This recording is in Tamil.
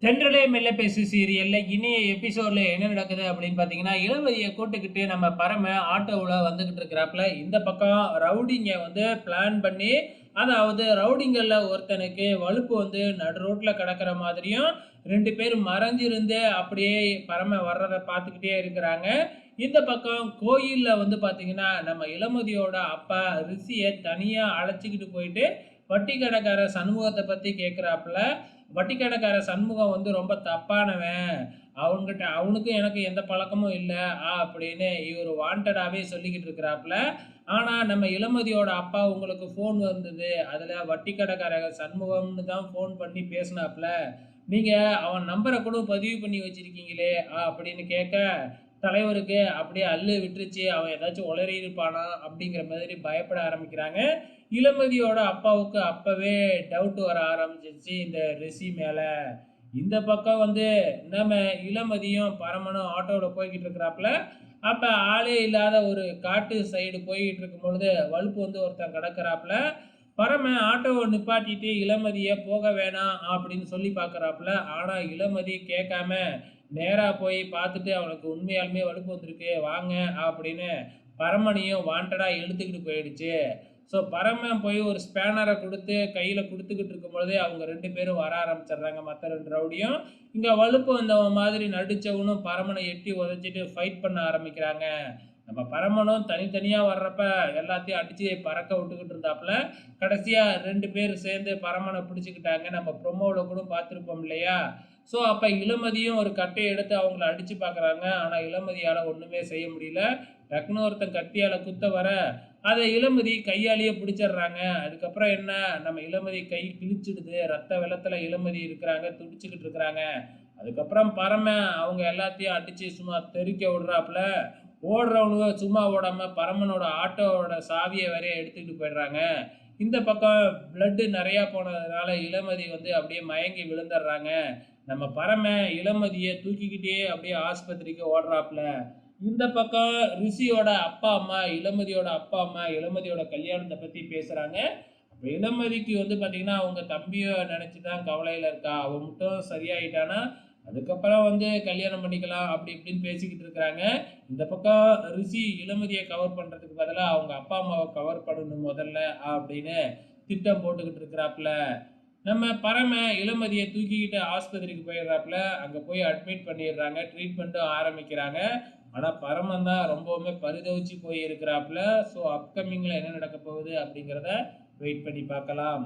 தென்றலே மெல்ல பேசு சீரியல்ல இனிய எபிசோட்ல என்ன நடக்குது அப்படின்னு பார்த்தீங்கன்னா, இளவதிய கூட்டுக்கிட்டு நம்ம பரம ஆட்டோவுல வந்துகிட்டு இருக்கிறாப்புல. இந்த பக்கம் ரவுடிங்க வந்து பிளான் பண்ணி, அதாவது ரவுடிங்கள்ல ஒருத்தனுக்கு வலுப்பு வந்து நடு ரோட்ல கிடக்கிற மாதிரியும், 2 பேர் மறைஞ்சிருந்து அப்படியே பரம வர்றத பார்த்துக்கிட்டே இருக்கிறாங்க. இந்த பக்கம் கோயில்ல வந்து பார்த்தீங்கன்னா, நம்ம இளமதியோட அப்பா ரிஷிய தனியா அழைச்சுக்கிட்டு போயிட்டு, வட்டி கடைக்கார சண்முகத்த பத்தி கேட்கிறாப்புல. வட்டிக்கடைக்கார சண்முகம் வந்து ரொம்ப தப்பானவன். அவனுக்கும் எனக்கும் எந்த பழக்கமும் இல்ல. அப்படின்னு இவரு வாண்டடாவே சொல்லிக்கிட்டு இருக்கிறாப்புல. ஆனா நம்ம இளமதியோட அப்பா உங்களுக்கு ஃபோன் வந்தது. அதுல வட்டிக்கடைக்கார சண்முகம்னு தான் ஃபோன் பண்ணி பேசினாப்புல. நீங்க அவன் நம்பர கூட பதிவு பண்ணி வச்சிருக்கீங்களே! அப்படின்னு கேட்க, தலைவருக்கு அப்படியே அல்லு விட்டுருச்சு. அவன் ஏதாச்சும் உளறியிருப்பானா? அப்படிங்கிற மாதிரி பயப்பட ஆரம்பிக்கிறாங்க. இளமதியோட அப்பாவுக்கு அப்பவே டவுட் வர ஆரம்பிச்சிருச்சு இந்த ரிஷி மேல. இந்த பக்கம் வந்து நம்ம இளமதியும் பரமனும் ஆட்டோல போய்கிட்டு இருக்கிறாப்புல. அப்ப ஆளே இல்லாத ஒரு காட்டு சைடு போய்கிட்டு இருக்கும் பொழுது வலுப்பு வந்து ஒருத்தன் கிடக்குறாப்புல. பரமன் ஆட்டோவை நிப்பாட்டிட்டு இளமதிய போக வேணாம் அப்படின்னு சொல்லி பார்க்குறாப்புல. ஆனா இளமதி கேட்காம நேரா போய் பார்த்துட்டு அவனுக்கு உண்மையாலுமே வலுப்பு வந்திருக்கு வாங்க அப்படின்னு பரமனையும் வாண்டடா இழுத்துக்கிட்டு போயிடுச்சு. ஸோ பரமன் போய் ஒரு ஸ்பேனரை கொடுத்து கையில் கொடுத்துக்கிட்டு இருக்கும் பொழுதே அவங்க 2 பேரும் வர ஆரம்பிச்சிடுறாங்க. மற்ற 2 ரவுடியும் இங்கே வலுப்பு வந்தவன் மாதிரி நடித்தவனும் பரமனை எட்டி உதைச்சிட்டு ஃபைட் பண்ண ஆரம்பிக்கிறாங்க. நம்ம பரமனும் தனித்தனியாக வர்றப்ப எல்லாத்தையும் அடித்து பறக்க விட்டுக்கிட்டு இருந்தாப்புல. கடைசியாக 2 பேர் சேர்ந்து பரமனை பிடிச்சிக்கிட்டாங்க. நம்ம ப்ரொமோவில் கூட பார்த்துருப்போம் இல்லையா? ஸோ அப்போ இளமதியும் ஒரு கட்டையை எடுத்து அவங்கள அடித்து பார்க்குறாங்க. ஆனால் இளமதியால் ஒன்றுமே செய்ய முடியல. டக்குன்னு ஒருத்தன் கத்தியால் குத்த வர அதை இளமதி கையாலேயே பிடிச்சிடுறாங்க. அதுக்கப்புறம் என்ன, நம்ம இளமதி கை கிழிச்சிடுது. ரத்த வெள்ளத்தில் இளமதி இருக்கிறாங்க, துடிச்சுக்கிட்டு இருக்கிறாங்க. அதுக்கப்புறம் பரம அவங்க எல்லாத்தையும் அடித்து சும்மா தெறிக்க விடுறாப்புல. ஓடுறவனுங்க சும்மா ஓடாம பரமனோட ஆட்டோவோட சாவியை வரைய எடுத்துக்கிட்டு போயிடுறாங்க. இந்த பக்கம் பிளட்டு நிறையா போனதுனால இளமதி வந்து அப்படியே மயங்கி விழுந்துடுறாங்க. நம்ம பரம இளமதியை தூக்கிக்கிட்டே அப்படியே ஆஸ்பத்திரிக்கு ஓடுறாப்புல. இந்த பக்கம் ரிஷியோட அப்பா அம்மா இளமதியோட அப்பா அம்மா இளமதியோட கல்யாணத்தை பற்றி பேசுகிறாங்க. அப்போ இளமதிக்கு வந்து பார்த்திங்கன்னா அவங்க தம்பியை நினச்சி தான் கவலையில் இருக்கா. அவன் மட்டும் சரியாயிட்டானா அதுக்கப்புறம் வந்து கல்யாணம் பண்ணிக்கலாம் அப்படி இப்படின்னு பேசிக்கிட்டு இருக்கிறாங்க. இந்த பக்கம் ரிஷி இளமதியை கவர் பண்ணுறதுக்கு பதிலாக அவங்க அப்பா அம்மாவை கவர் பண்ணணும் முதல்ல அப்படின்னு திட்டம் போட்டுக்கிட்டு இருக்கிறாப்புல. நம்ம பரம இளமதியை தூக்கிக்கிட்டு ஆஸ்பத்திரிக்கு போயிடுறாப்புல. அங்கே போய் அட்மிட் பண்ணிடுறாங்க. ட்ரீட்மெண்ட்டும் ஆரம்பிக்கிறாங்க. ஆனால் பரமன் தான் ரொம்பவுமே பரிதவிச்சு போய் இருக்கிறாப்புல. ஸோ அப்கமிங்கில் என்ன நடக்க போகுது அப்படிங்கிறத வெயிட் பண்ணி பார்க்கலாம்.